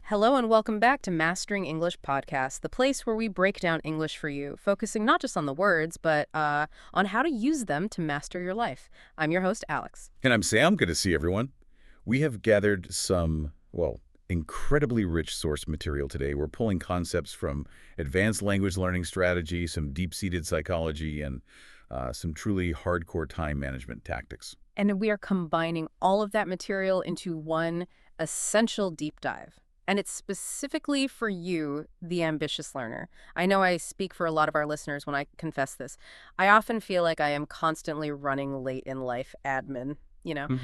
Hello and welcome back to Mastering English Podcast, the place where we break down English for you, focusing not just on the words, but on how to use them to master your life. I'm your host, Alex. And I'm Sam. Good to see everyone. We have gathered some, incredibly rich source material today. We're pulling concepts from advanced language learning strategy, some deep-seated psychology, and some truly hardcore time management tactics. And we are combining all of that material into one essential deep dive. And it's specifically for you, the ambitious learner. I know I speak for a lot of our listeners when I confess this. I often feel like I am constantly running late in life admin. Mhm.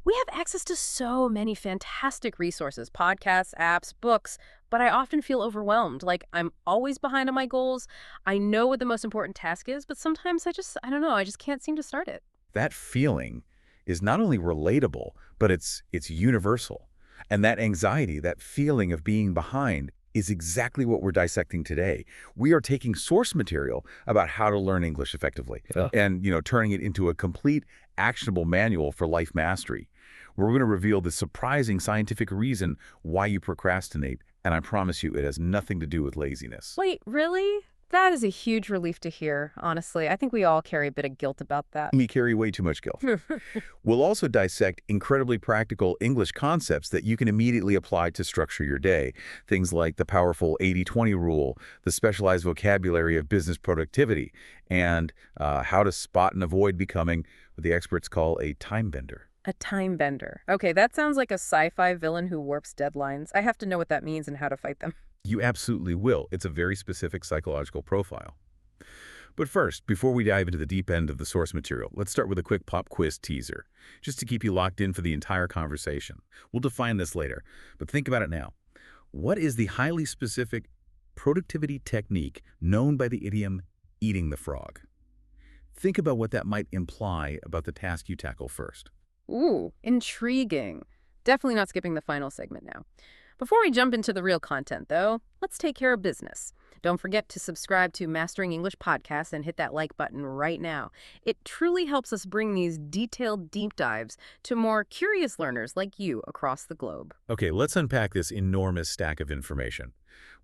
We have access to so many fantastic resources, podcasts, apps, books, but I often feel overwhelmed. Like I'm always behind on my goals. I know what the most important task is, but sometimes I don't know, I just can't seem to start it. That feeling is not only relatable, but it's universal. And that anxiety, that feeling of being behind, is exactly what we're dissecting today. We are taking source material about how to learn English effectively and, turning it into a complete, actionable manual for life mastery. We're going to reveal the surprising scientific reason why you procrastinate, and I promise you it has nothing to do with laziness. Wait, really? That is a huge relief to hear, honestly. I think we all carry a bit of guilt about that. We carry way too much guilt. We'll also dissect incredibly practical English concepts that you can immediately apply to structure your day. Things like the powerful 80-20 rule, the specialized vocabulary of business productivity, and how to spot and avoid becoming what the experts call a time bender. A time bender. Okay, that sounds like a sci-fi villain who warps deadlines. I have to know what that means and how to fight them. You absolutely will. It's a very specific psychological profile. But first, before we dive into the deep end of the source material, let's start with a quick pop quiz teaser, just to keep you locked in for the entire conversation. We'll define this later, but think about it now. What is the highly specific productivity technique known by the idiom eating the frog? Think about what that might imply about the task you tackle first. Ooh, intriguing. Definitely not skipping the final segment now. Before we jump into the real content, though, let's take care of business. Don't forget to subscribe to Mastering English Podcast and hit that like button right now. It truly helps us bring these detailed deep dives to more curious learners like you across the globe. Okay, let's unpack this enormous stack of information.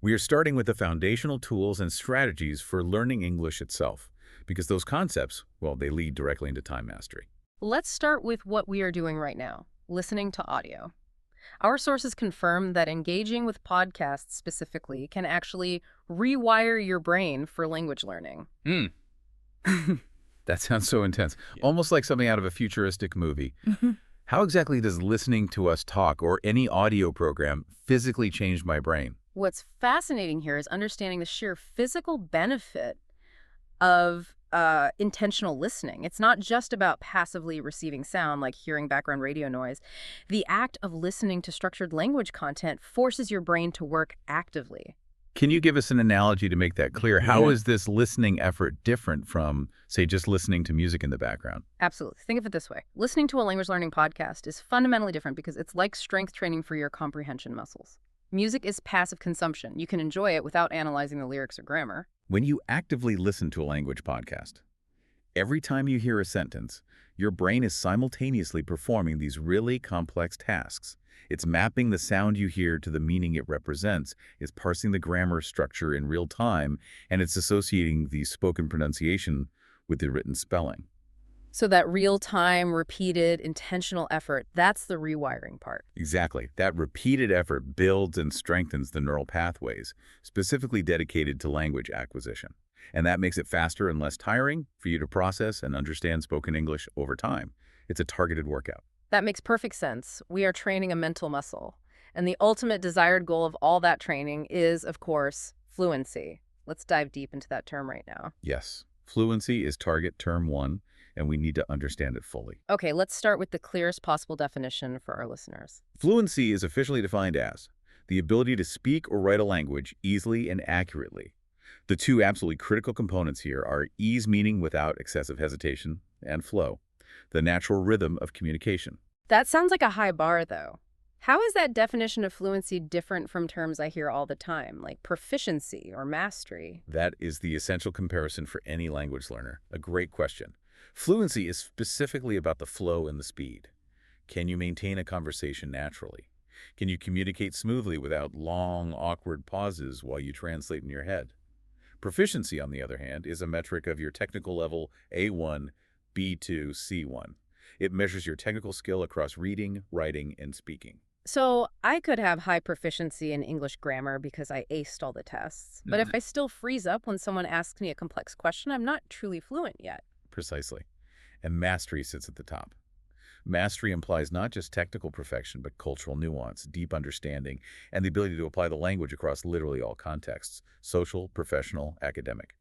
We are starting with the foundational tools and strategies for learning English itself, because those concepts, they lead directly into time mastery. Let's start with what we are doing right now, listening to audio. Our sources confirm that engaging with podcasts specifically can actually rewire your brain for language learning. That sounds so intense. Yeah. Almost like something out of a futuristic movie. How exactly does listening to us talk or any audio program physically change my brain? What's fascinating here is understanding the sheer physical benefit of intentional listening. It's not just about passively receiving sound, like hearing background radio noise. The act of listening to structured language content forces your brain to work actively. Can you give us an analogy to make that clear? How is this listening effort different from, say, just listening to music in the background? Absolutely. Think of it this way. Listening to a language learning podcast is fundamentally different because it's like strength training for your comprehension muscles. Music is passive consumption. You can enjoy it without analyzing the lyrics or grammar. When you actively listen to a language podcast, every time you hear a sentence, your brain is simultaneously performing these really complex tasks. It's mapping the sound you hear to the meaning it represents, it's parsing the grammar structure in real time, and it's associating the spoken pronunciation with the written spelling. So that real-time, repeated, intentional effort, that's the rewiring part. Exactly. That repeated effort builds and strengthens the neural pathways, specifically dedicated to language acquisition. And that makes it faster and less tiring for you to process and understand spoken English over time. It's a targeted workout. That makes perfect sense. We are training a mental muscle. And the ultimate desired goal of all that training is, of course, fluency. Let's dive deep into that term right now. Yes. Fluency is target term 1, and we need to understand it fully. Okay, let's start with the clearest possible definition for our listeners. Fluency is officially defined as the ability to speak or write a language easily and accurately. The two absolutely critical components here are ease, meaning without excessive hesitation, and flow, the natural rhythm of communication. That sounds like a high bar, though. How is that definition of fluency different from terms I hear all the time, like proficiency or mastery? That is the essential comparison for any language learner. A great question. Fluency is specifically about the flow and the speed. Can you maintain a conversation naturally? Can you communicate smoothly without long, awkward pauses while you translate in your head? Proficiency, on the other hand, is a metric of your technical level A1, B2, C1. It measures your technical skill across reading, writing, and speaking. So I could have high proficiency in English grammar because I aced all the tests. But if I still freeze up when someone asks me a complex question, I'm not truly fluent yet. Precisely. And mastery sits at the top. Mastery implies not just technical perfection, but cultural nuance, deep understanding, and the ability to apply the language across literally all contexts, social, professional, academic.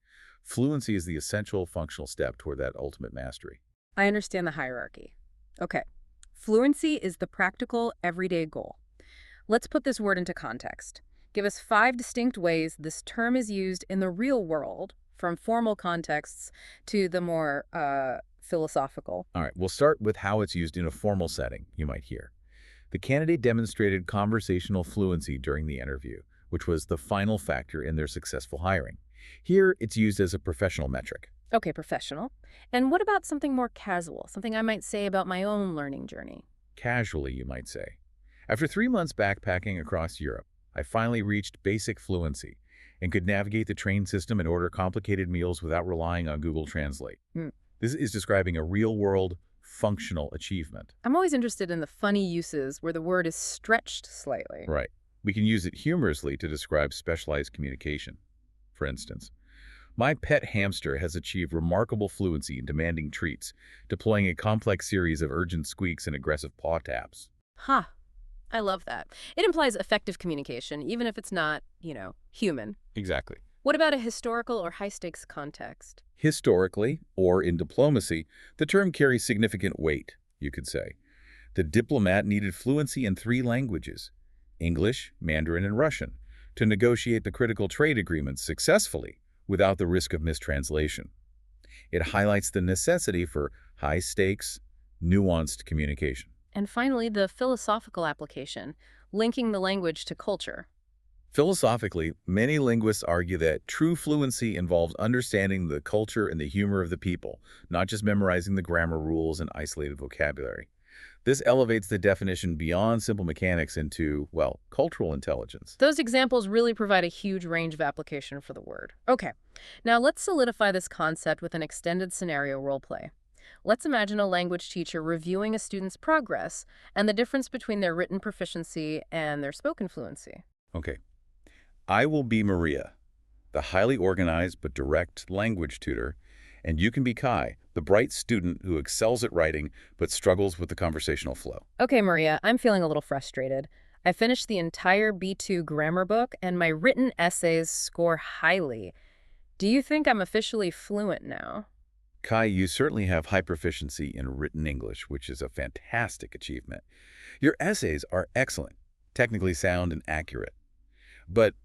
Fluency is the essential functional step toward that ultimate mastery. I understand the hierarchy. Okay. Fluency is the practical, everyday goal. Let's put this word into context. Give us 5 distinct ways this term is used in the real world, from formal contexts to the more philosophical. All right, we'll start with how it's used in a formal setting, you might hear. The candidate demonstrated conversational fluency during the interview, which was the final factor in their successful hiring. Here, it's used as a professional metric. Okay, professional. And what about something more casual, something I might say about my own learning journey? Casually, you might say. After 3 months backpacking across Europe, I finally reached basic fluency and could navigate the train system and order complicated meals without relying on Google Translate. Hmm. This is describing a real-world, functional achievement. I'm always interested in the funny uses where the word is stretched slightly. Right. We can use it humorously to describe specialized communication. For instance, my pet hamster has achieved remarkable fluency in demanding treats, deploying a complex series of urgent squeaks and aggressive paw taps. Huh. I love that. It implies effective communication, even if it's not, human. Exactly. What about a historical or high-stakes context? Historically, or in diplomacy, the term carries significant weight, you could say. The diplomat needed fluency in 3 languages, English, Mandarin, and Russian, to negotiate the critical trade agreements successfully without the risk of mistranslation. It highlights the necessity for high-stakes, nuanced communication. And finally, the philosophical application, linking the language to culture. Philosophically, many linguists argue that true fluency involves understanding the culture and the humor of the people, not just memorizing the grammar rules and isolated vocabulary. This elevates the definition beyond simple mechanics into, well, cultural intelligence. Those examples really provide a huge range of application for the word. Okay, now let's solidify this concept with an extended scenario role play. Let's imagine a language teacher reviewing a student's progress and the difference between their written proficiency and their spoken fluency. Okay. I will be Maria, the highly organized but direct language tutor, and you can be Kai, the bright student who excels at writing but struggles with the conversational flow. Okay, Maria, I'm feeling a little frustrated. I finished the entire B2 grammar book, and my written essays score highly. Do you think I'm officially fluent now? Kai, you certainly have high proficiency in written English, which is a fantastic achievement. Your essays are excellent, technically sound and accurate. But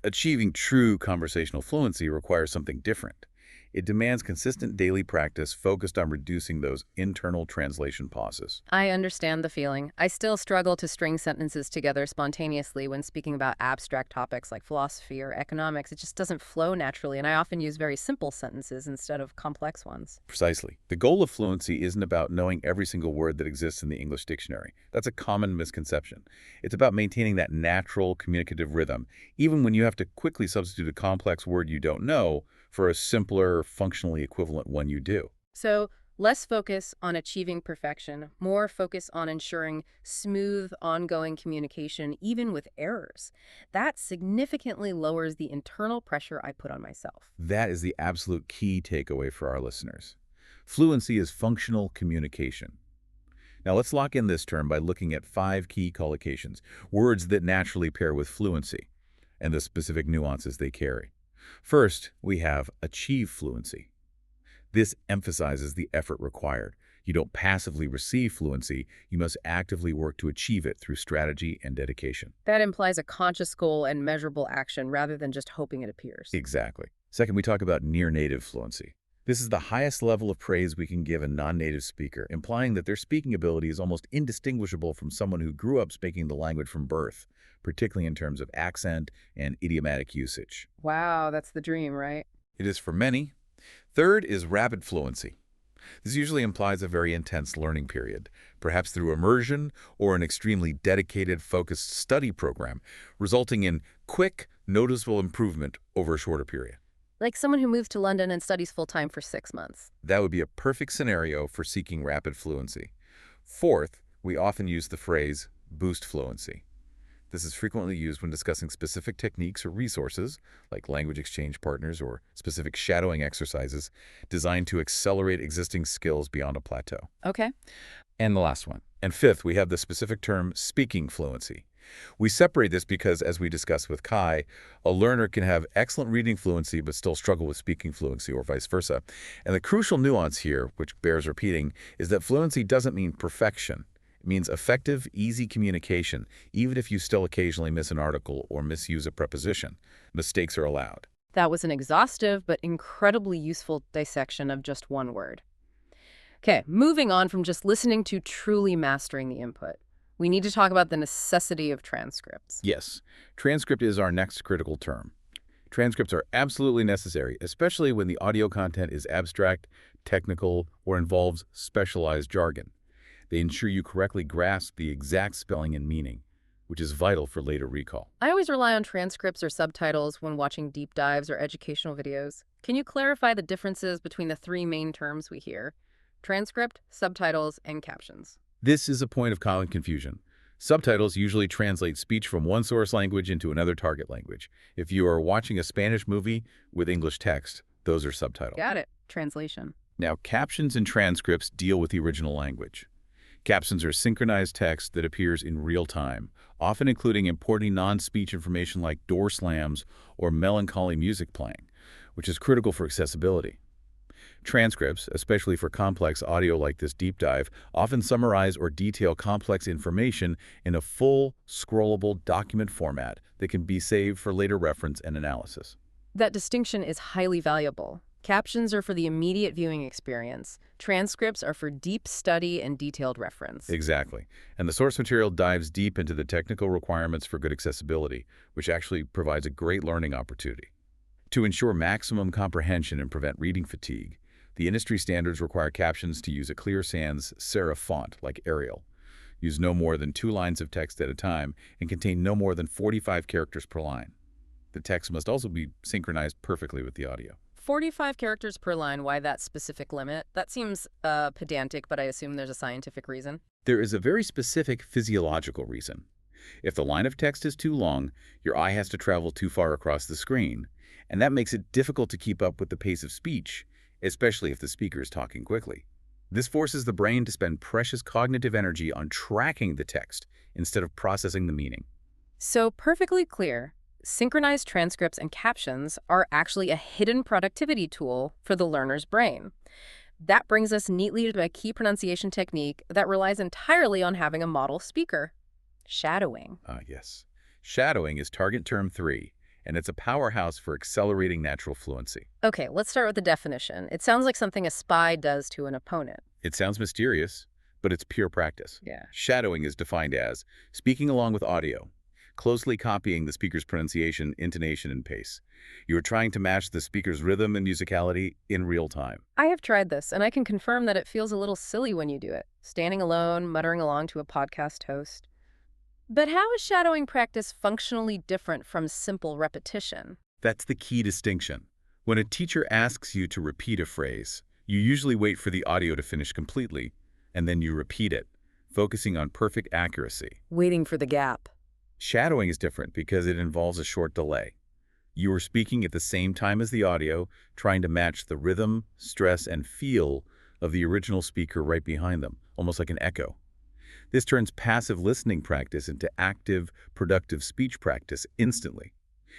achieving true conversational fluency requires something different. It demands consistent daily practice focused on reducing those internal translation pauses. I understand the feeling. I still struggle to string sentences together spontaneously when speaking about abstract topics like philosophy or economics. It just doesn't flow naturally, and I often use very simple sentences instead of complex ones. Precisely. The goal of fluency isn't about knowing every single word that exists in the English dictionary. That's a common misconception. It's about maintaining that natural communicative rhythm, even when you have to quickly substitute a complex word you don't know for a simpler, functionally equivalent one you do. So, less focus on achieving perfection, more focus on ensuring smooth, ongoing communication, even with errors. That significantly lowers the internal pressure I put on myself. That is the absolute key takeaway for our listeners. Fluency is functional communication. Now let's lock in this term by looking at 5 key collocations, words that naturally pair with fluency, and the specific nuances they carry. First, we have achieve fluency. This emphasizes the effort required. You don't passively receive fluency, you must actively work to achieve it through strategy and dedication. That implies a conscious goal and measurable action rather than just hoping it appears. Exactly. Second, we talk about near-native fluency. This is the highest level of praise we can give a non-native speaker, implying that their speaking ability is almost indistinguishable from someone who grew up speaking the language from birth, particularly in terms of accent and idiomatic usage. Wow, that's the dream, right? It is for many. Third is rapid fluency. This usually implies a very intense learning period, perhaps through immersion or an extremely dedicated, focused study program, resulting in quick, noticeable improvement over a shorter period. Like someone who moves to London and studies full-time for 6 months. That would be a perfect scenario for seeking rapid fluency. Fourth, we often use the phrase boost fluency. This is frequently used when discussing specific techniques or resources, like language exchange partners or specific shadowing exercises, designed to accelerate existing skills beyond a plateau. Okay. And the last one. And fifth, we have the specific term speaking fluency. We separate this because, as we discussed with Kai, a learner can have excellent reading fluency but still struggle with speaking fluency or vice versa. And the crucial nuance here, which bears repeating, is that fluency doesn't mean perfection. It means effective, easy communication, even if you still occasionally miss an article or misuse a preposition. Mistakes are allowed. That was an exhaustive but incredibly useful dissection of just one word. Okay, moving on from just listening to truly mastering the input. We need to talk about the necessity of transcripts. Yes, transcript is our next critical term. Transcripts are absolutely necessary, especially when the audio content is abstract, technical, or involves specialized jargon. They ensure you correctly grasp the exact spelling and meaning, which is vital for later recall. I always rely on transcripts or subtitles when watching deep dives or educational videos. Can you clarify the differences between the three main terms we hear? Transcript, subtitles, and captions. This is a point of common confusion. Subtitles usually translate speech from one source language into another target language. If you are watching a Spanish movie with English text, those are subtitles. Got it. Translation. Now, captions and transcripts deal with the original language. Captions are synchronized text that appears in real time, often including important non-speech information like door slams or melancholy music playing, which is critical for accessibility. Transcripts, especially for complex audio like this deep dive, often summarize or detail complex information in a full, scrollable document format that can be saved for later reference and analysis. That distinction is highly valuable. Captions are for the immediate viewing experience. Transcripts are for deep study and detailed reference. Exactly. And the source material dives deep into the technical requirements for good accessibility, which actually provides a great learning opportunity. To ensure maximum comprehension and prevent reading fatigue, the industry standards require captions to use a clear sans serif font like Arial, use no more than 2 lines of text at a time, and contain no more than 45 characters per line. The text must also be synchronized perfectly with the audio. 45 characters per line, why that specific limit? That seems pedantic, but I assume there's a scientific reason. There is a very specific physiological reason. If the line of text is too long, your eye has to travel too far across the screen, and that makes it difficult to keep up with the pace of speech, especially if the speaker is talking quickly. This forces the brain to spend precious cognitive energy on tracking the text instead of processing the meaning. So perfectly clear, synchronized transcripts and captions are actually a hidden productivity tool for the learner's brain. That brings us neatly to a key pronunciation technique that relies entirely on having a model speaker: shadowing. Yes. Shadowing is target term 3, and it's a powerhouse for accelerating natural fluency. Okay, let's start with the definition. It sounds like something a spy does to an opponent. It sounds mysterious, but it's pure practice. Yeah. Shadowing is defined as speaking along with audio, closely copying the speaker's pronunciation, intonation, and pace. You are trying to match the speaker's rhythm and musicality in real time. I have tried this, and I can confirm that it feels a little silly when you do it, standing alone, muttering along to a podcast host. But how is shadowing practice functionally different from simple repetition? That's the key distinction. When a teacher asks you to repeat a phrase, you usually wait for the audio to finish completely, and then you repeat it, focusing on perfect accuracy. Waiting for the gap. Shadowing is different because it involves a short delay. You are speaking at the same time as the audio, trying to match the rhythm, stress, and feel of the original speaker right behind them, almost like an echo. This turns passive listening practice into active, productive speech practice instantly.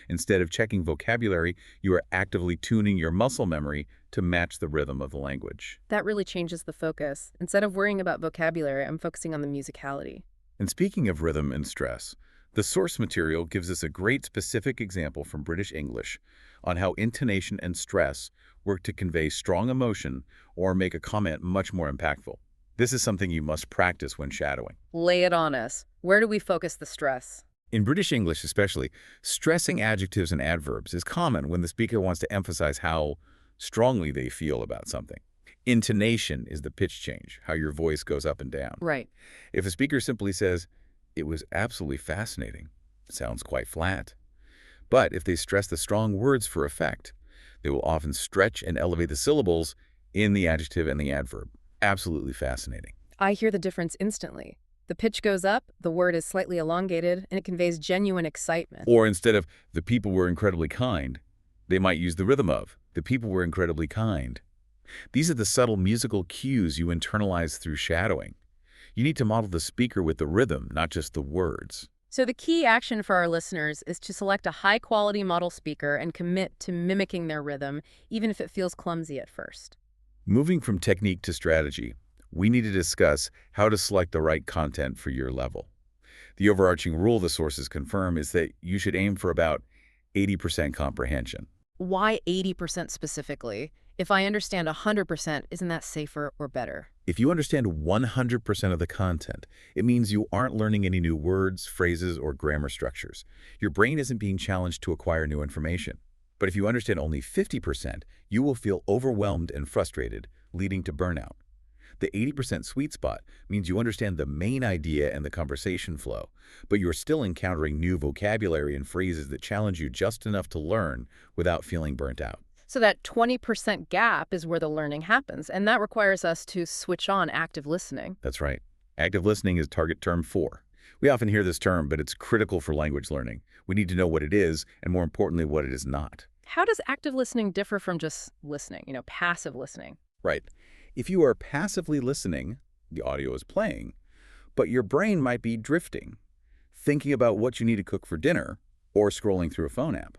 Instead of checking vocabulary, you are actively tuning your muscle memory to match the rhythm of the language. That really changes the focus. Instead of worrying about vocabulary, I'm focusing on the musicality. And speaking of rhythm and stress, the source material gives us a great specific example from British English on how intonation and stress work to convey strong emotion or make a comment much more impactful. This is something you must practice when shadowing. Lay it on us. Where do we focus the stress? In British English especially, stressing adjectives and adverbs is common when the speaker wants to emphasize how strongly they feel about something. Intonation is the pitch change, how your voice goes up and down. Right. If a speaker simply says, "It was absolutely fascinating," it sounds quite flat. But if they stress the strong words for effect, they will often stretch and elevate the syllables in the adjective and the adverb. Absolutely fascinating. I hear the difference instantly. The pitch goes up, the word is slightly elongated, and it conveys genuine excitement. Or instead of "the people were incredibly kind," they might use the rhythm of "the people were incredibly kind." These are the subtle musical cues you internalize through shadowing. You need to model the speaker with the rhythm, not just the words. So the key action for our listeners is to select a high-quality model speaker and commit to mimicking their rhythm, even if it feels clumsy at first. Moving from technique to strategy, we need to discuss how to select the right content for your level. The overarching rule the sources confirm is that you should aim for about 80% comprehension. Why 80% specifically? If I understand 100%, isn't that safer or better? If you understand 100% of the content, it means you aren't learning any new words, phrases, or grammar structures. Your brain isn't being challenged to acquire new information. But if you understand only 50%, you will feel overwhelmed and frustrated, leading to burnout. The 80% sweet spot means you understand the main idea and the conversation flow, but you're still encountering new vocabulary and phrases that challenge you just enough to learn without feeling burnt out. So that 20% gap is where the learning happens, and that requires us to switch on active listening. That's right. Active listening is target term 4. We often hear this term, but it's critical for language learning. We need to know what it is, and more importantly, what it is not. How does active listening differ from just listening, passive listening? Right. If you are passively listening, the audio is playing, but your brain might be drifting, thinking about what you need to cook for dinner, or scrolling through a phone app.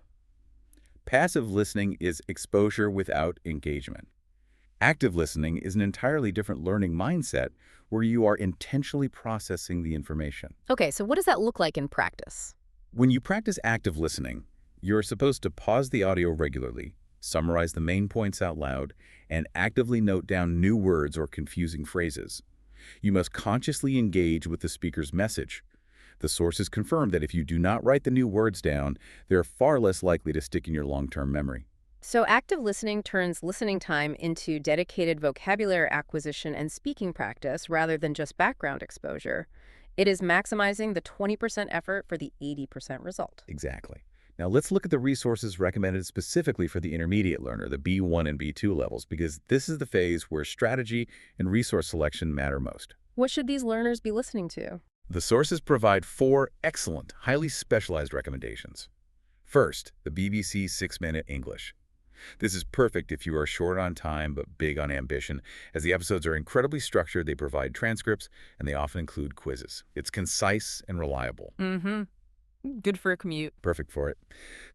Passive listening is exposure without engagement. Active listening is an entirely different learning mindset where you are intentionally processing the information. Okay, so what does that look like in practice? When you practice active listening, you're supposed to pause the audio regularly, summarize the main points out loud, and actively note down new words or confusing phrases. You must consciously engage with the speaker's message. The sources confirm that if you do not write the new words down, they're far less likely to stick in your long-term memory. So active listening turns listening time into dedicated vocabulary acquisition and speaking practice rather than just background exposure. It is maximizing the 20% effort for the 80% result. Exactly. Now let's look at the resources recommended specifically for the intermediate learner, the B1 and B2 levels, because this is the phase where strategy and resource selection matter most. What should these learners be listening to? The sources provide 4 excellent, highly specialized recommendations. First, the BBC 6-Minute English. This is perfect if you are short on time but big on ambition. As the episodes are incredibly structured, they provide transcripts, and they often include quizzes. It's concise and reliable. Good for a commute. Perfect for it.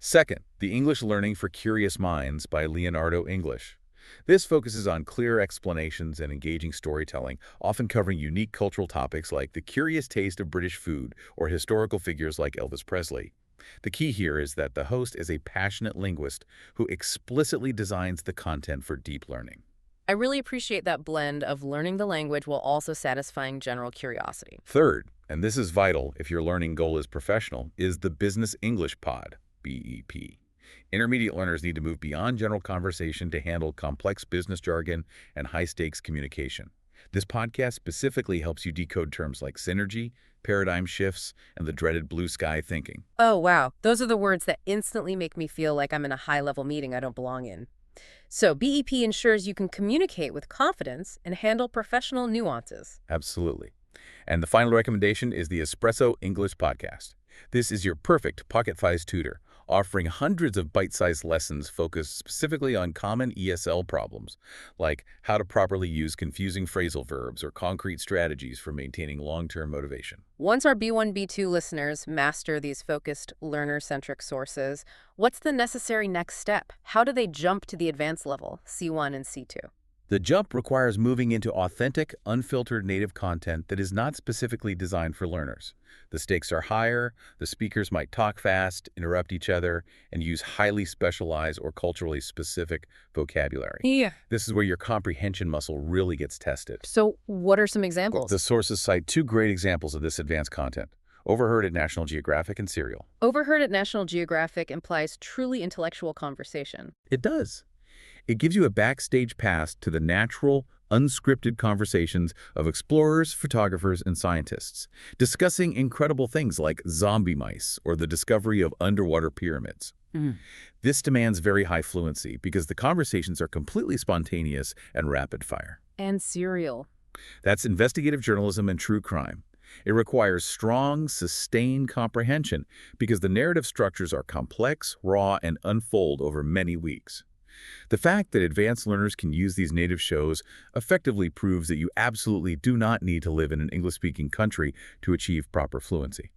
Second, The English Learning for Curious Minds by Leonardo English. This focuses on clear explanations and engaging storytelling, often covering unique cultural topics like the curious taste of British food or historical figures like Elvis Presley. The key here is that the host is a passionate linguist who explicitly designs the content for deep learning. I really appreciate that blend of learning the language while also satisfying general curiosity. Third, and this is vital if your learning goal is professional, is the Business English Pod, BEP. Intermediate learners need to move beyond general conversation to handle complex business jargon and high-stakes communication. This podcast specifically helps you decode terms like synergy, paradigm shifts, and the dreaded blue sky thinking. Oh, wow. Those are the words that instantly make me feel like I'm in a high-level meeting I don't belong in. So BEP ensures you can communicate with confidence and handle professional nuances. Absolutely. And the final recommendation is the Espresso English Podcast. This is your perfect pocket-sized tutor, offering hundreds of bite-sized lessons focused specifically on common ESL problems, like how to properly use confusing phrasal verbs or concrete strategies for maintaining long-term motivation. Once our B1, B2 listeners master these focused, learner-centric sources, what's the necessary next step? How do they jump to the advanced level, C1 and C2? The jump requires moving into authentic, unfiltered native content that is not specifically designed for learners. The stakes are higher, the speakers might talk fast, interrupt each other, and use highly specialized or culturally specific vocabulary. Yeah. This is where your comprehension muscle really gets tested. So what are some examples? The sources cite 2 great examples of this advanced content. Overheard at National Geographic and Serial. Overheard at National Geographic implies truly intellectual conversation. It does. It gives you a backstage pass to the natural, unscripted conversations of explorers, photographers, and scientists, discussing incredible things like zombie mice or the discovery of underwater pyramids. Mm. This demands very high fluency because the conversations are completely spontaneous and rapid fire. And serial. That's investigative journalism and true crime. It requires strong, sustained comprehension because the narrative structures are complex, raw, and unfold over many weeks. The fact that advanced learners can use these native shows effectively proves that you absolutely do not need to live in an English-speaking country to achieve proper fluency.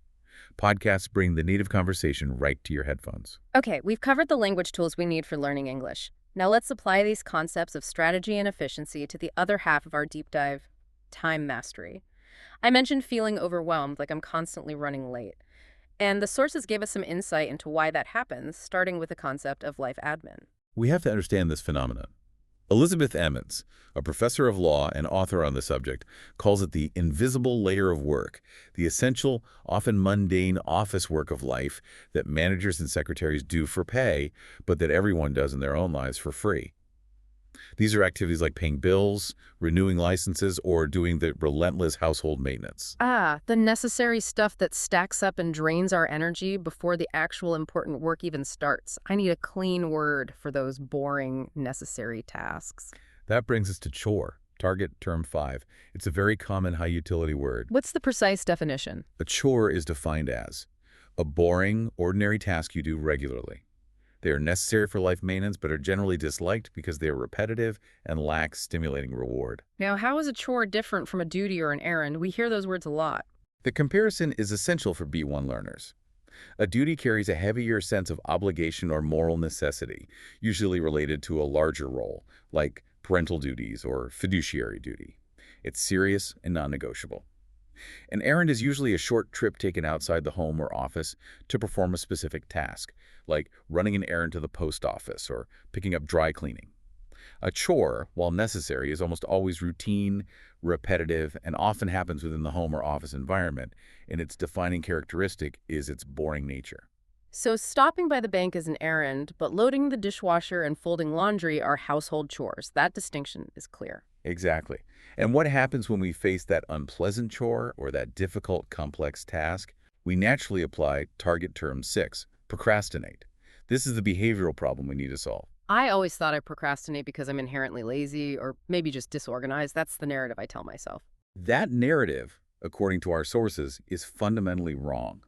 Podcasts bring the native conversation right to your headphones. Okay, we've covered the language tools we need for learning English. Now let's apply these concepts of strategy and efficiency to the other half of our deep dive, time mastery. I mentioned feeling overwhelmed, like I'm constantly running late. And the sources gave us some insight into why that happens, starting with the concept of life admin. We have to understand this phenomenon. Elizabeth Emmons, a professor of law and author on the subject, calls it the invisible layer of work, the essential, often mundane office work of life that managers and secretaries do for pay, but that everyone does in their own lives for free. These are activities like paying bills, renewing licenses, or doing the relentless household maintenance. Ah, the necessary stuff that stacks up and drains our energy before the actual important work even starts. I need a clean word for those boring, necessary tasks. That brings us to chore, target term 5. It's a very common high-utility word. What's the precise definition? A chore is defined as a boring, ordinary task you do regularly. They are necessary for life maintenance, but are generally disliked because they are repetitive and lack stimulating reward. Now, how is a chore different from a duty or an errand? We hear those words a lot. The comparison is essential for B1 learners. A duty carries a heavier sense of obligation or moral necessity, usually related to a larger role, like parental duties or fiduciary duty. It's serious and non-negotiable. An errand is usually a short trip taken outside the home or office to perform a specific task, like running an errand to the post office or picking up dry cleaning. A chore, while necessary, is almost always routine, repetitive, and often happens within the home or office environment, and its defining characteristic is its boring nature. So stopping by the bank is an errand, but loading the dishwasher and folding laundry are household chores. That distinction is clear. Exactly. And what happens when we face that unpleasant chore or that difficult, complex task? We naturally apply target term 6, procrastinate. This is the behavioral problem we need to solve. I always thought I procrastinate because I'm inherently lazy or maybe just disorganized. That's the narrative I tell myself. That narrative, according to our sources, is fundamentally wrong.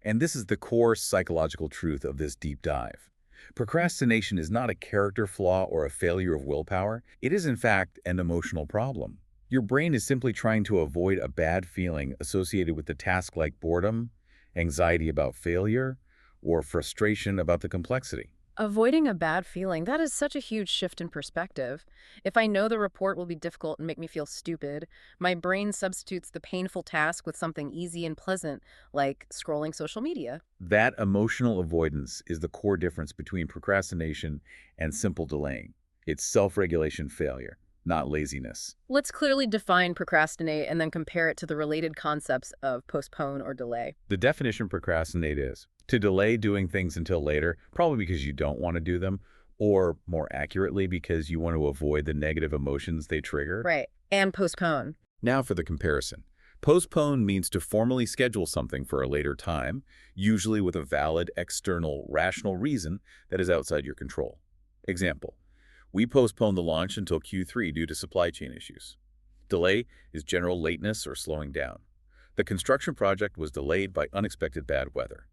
And this is the core psychological truth of this deep dive. Procrastination is not a character flaw or a failure of willpower. It is, in fact, an emotional problem. Your brain is simply trying to avoid a bad feeling associated with the task like boredom, anxiety about failure, or frustration about the complexity. Avoiding a bad feeling, that is such a huge shift in perspective. If I know the report will be difficult and make me feel stupid, my brain substitutes the painful task with something easy and pleasant, like scrolling social media. That emotional avoidance is the core difference between procrastination and simple delaying. It's self-regulation failure, not laziness. Let's clearly define procrastinate and then compare it to the related concepts of postpone or delay. The definition of procrastinate is to delay doing things until later, probably because you don't want to do them, or more accurately, because you want to avoid the negative emotions they trigger. Right. And postpone. Now for the comparison. Postpone means to formally schedule something for a later time, usually with a valid, external, rational reason that is outside your control. Example, we postponed the launch until Q3 due to supply chain issues. Delay is general lateness or slowing down. The construction project was delayed by unexpected bad weather.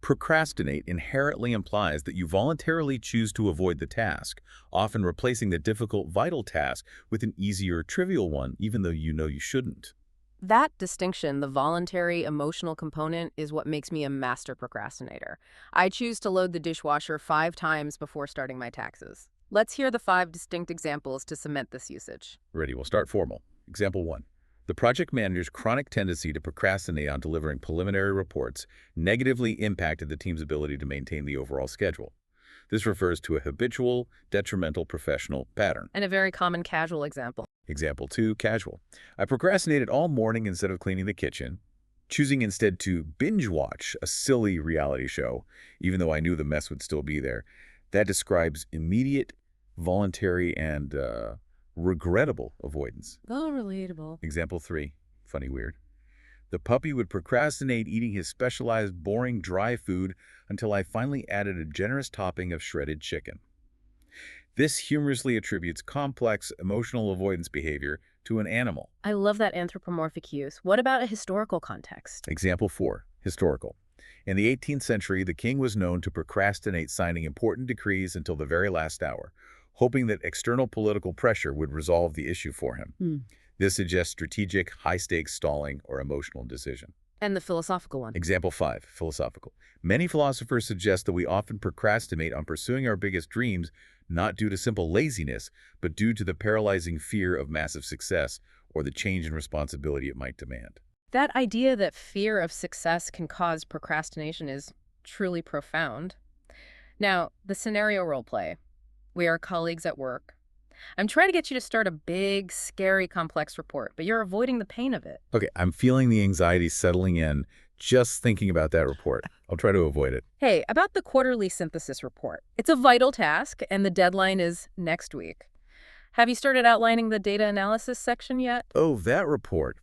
Procrastinate inherently implies that you voluntarily choose to avoid the task, often replacing the difficult, vital task with an easier, trivial one, even though you know you shouldn't. That distinction, the voluntary emotional component, is what makes me a master procrastinator. I choose to load the dishwasher 5 times before starting my taxes. Let's hear the 5 distinct examples to cement this usage. Ready, we'll start formal. Example 1. The project manager's chronic tendency to procrastinate on delivering preliminary reports negatively impacted the team's ability to maintain the overall schedule. This refers to a habitual, detrimental professional pattern. And a very common casual example. Example 2, casual. I procrastinated all morning instead of cleaning the kitchen, choosing instead to binge watch a silly reality show, even though I knew the mess would still be there. That describes immediate, voluntary, and regrettable avoidance. Oh, relatable. Example 3, funny weird. The puppy would procrastinate eating his specialized boring dry food until I finally added a generous topping of shredded chicken. This humorously attributes complex emotional avoidance behavior to an animal. I love that anthropomorphic use. What about a historical context? Example 4, historical. In the 18th century, the king was known to procrastinate signing important decrees until the very last hour, hoping that external political pressure would resolve the issue for him. This suggests strategic, high-stakes stalling or emotional decision. And the philosophical one. Example 5, philosophical. Many philosophers suggest that we often procrastinate on pursuing our biggest dreams, not due to simple laziness, but due to the paralyzing fear of massive success or the change in responsibility it might demand. That idea that fear of success can cause procrastination is truly profound. Now, the scenario role play. We are colleagues at work. I'm trying to get you to start a big, scary, complex report, but you're avoiding the pain of it. Okay, I'm feeling the anxiety settling in just thinking about that report. I'll try to avoid it. Hey, about the quarterly synthesis report. It's a vital task, and the deadline is next week. Have you started outlining the data analysis section yet? Oh, that report.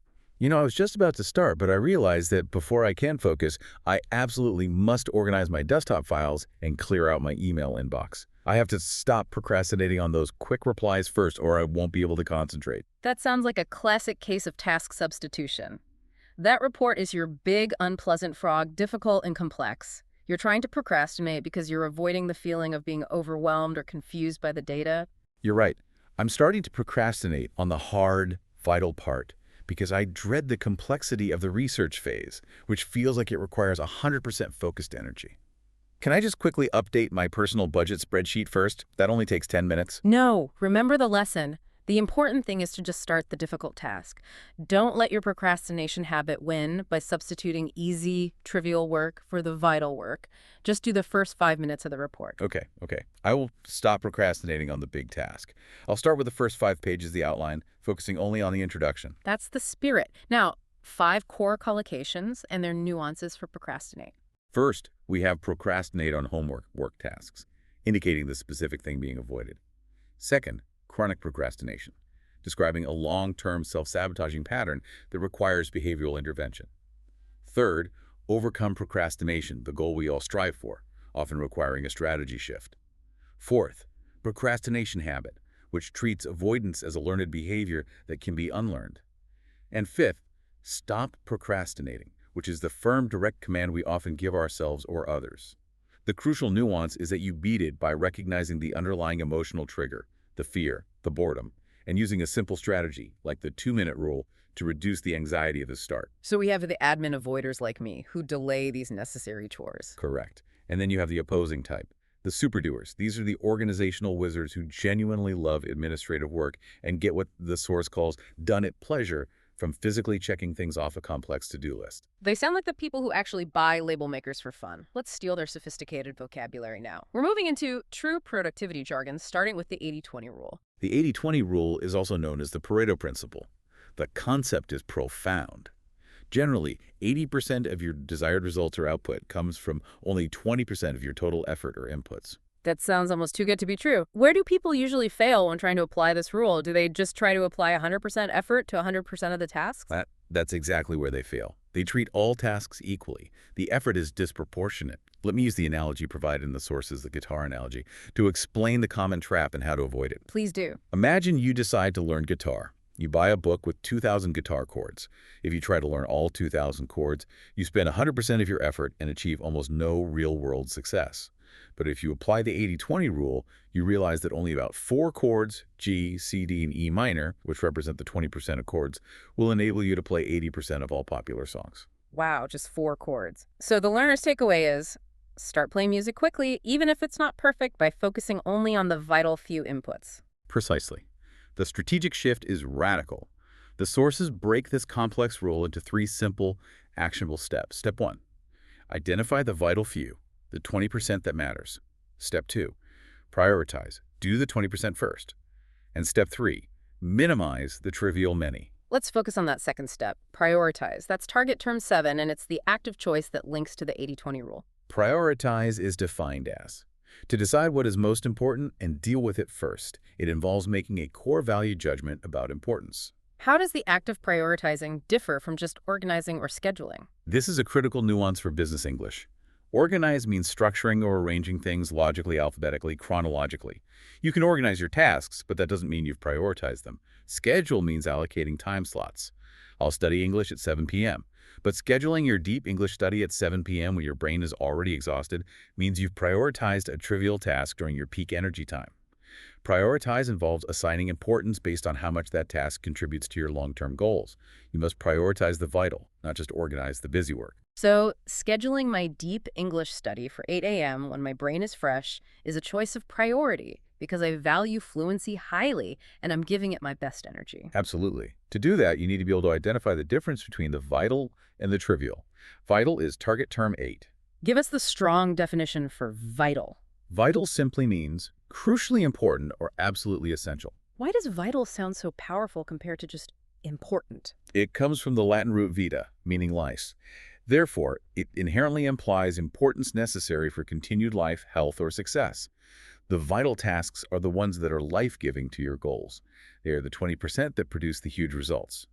I was just about to start, but I realized that before I can focus, I absolutely must organize my desktop files and clear out my email inbox. I have to stop procrastinating on those quick replies first, or I won't be able to concentrate. That sounds like a classic case of task substitution. That report is your big, unpleasant frog, difficult and complex. You're trying to procrastinate because you're avoiding the feeling of being overwhelmed or confused by the data. You're right. I'm starting to procrastinate on the hard, vital part because I dread the complexity of the research phase, which feels like it requires 100% focused energy. Can I just quickly update my personal budget spreadsheet first? That only takes 10 minutes. No, remember the lesson. The important thing is to just start the difficult task. Don't let your procrastination habit win by substituting easy, trivial work for the vital work. Just do the first 5 minutes of the report. Okay. I will stop procrastinating on the big task. I'll start with the first 5 pages of the outline, focusing only on the introduction. That's the spirit. Now, 5 core collocations and their nuances for procrastinate. First, we have procrastinate on homework work tasks, indicating the specific thing being avoided. Second, chronic procrastination, describing a long-term self-sabotaging pattern that requires behavioral intervention. Third, overcome procrastination, the goal we all strive for, often requiring a strategy shift. Fourth, procrastination habit, which treats avoidance as a learned behavior that can be unlearned. And fifth, stop procrastinating, which is the firm, direct command we often give ourselves or others. The crucial nuance is that you beat it by recognizing the underlying emotional trigger, the fear, the boredom, and using a simple strategy, like the 2-minute rule, to reduce the anxiety of the start. So we have the admin avoiders like me who delay these necessary chores. Correct. And then you have the opposing type, the superdoers. These are the organizational wizards who genuinely love administrative work and get what the source calls done at pleasure from physically checking things off a complex to-do list. They sound like the people who actually buy label makers for fun. Let's steal their sophisticated vocabulary now. We're moving into true productivity jargon, starting with the 80-20 rule. The 80-20 rule is also known as the Pareto principle. The concept is profound. Generally, 80% of your desired results or output comes from only 20% of your total effort or inputs. That sounds almost too good to be true. Where do people usually fail when trying to apply this rule? Do they just try to apply 100% effort to 100% of the tasks? That's exactly where they fail. They treat all tasks equally. The effort is disproportionate. Let me use the analogy provided in the sources, the guitar analogy, to explain the common trap and how to avoid it. Please do. Imagine you decide to learn guitar. You buy a book with 2,000 guitar chords. If you try to learn all 2,000 chords, you spend 100% of your effort and achieve almost no real-world success. But if you apply the 80-20 rule, you realize that only about 4 chords, G, C, D, and E minor, which represent the 20% of chords, will enable you to play 80% of all popular songs. Wow, just 4 chords. So the learner's takeaway is, start playing music quickly, even if it's not perfect, by focusing only on the vital few inputs. Precisely. The strategic shift is radical. The sources break this complex rule into 3 simple, actionable steps. Step 1, identify the vital few, the 20% that matters. Step 2, prioritize. Do the 20% first. And step 3, minimize the trivial many. Let's focus on that second step, prioritize. That's target term 7, and it's the active choice that links to the 80-20 rule. Prioritize is defined as To decide what is most important and deal with it first, it involves making a core value judgment about importance. How does the act of prioritizing differ from just organizing or scheduling? This is a critical nuance for business English. Organize means structuring or arranging things logically, alphabetically, chronologically. You can organize your tasks, but that doesn't mean you've prioritized them. Schedule means allocating time slots. I'll study English at 7 p.m. But scheduling your deep English study at 7 p.m. when your brain is already exhausted means you've prioritized a trivial task during your peak energy time. Prioritize involves assigning importance based on how much that task contributes to your long-term goals. You must prioritize the vital, not just organize the busy work. So, scheduling my deep English study for 8 a.m. when my brain is fresh is a choice of priority because I value fluency highly and I'm giving it my best energy. Absolutely. To do that, you need to be able to identify the difference between the vital and the trivial. Vital is target term 8. Give us the strong definition for vital. Vital simply means crucially important or absolutely essential. Why does vital sound so powerful compared to just important? It comes from the Latin root vita, meaning life. Therefore, it inherently implies importance necessary for continued life, health, or success. The vital tasks are the ones that are life-giving to your goals. They are the 20% that produce the huge results.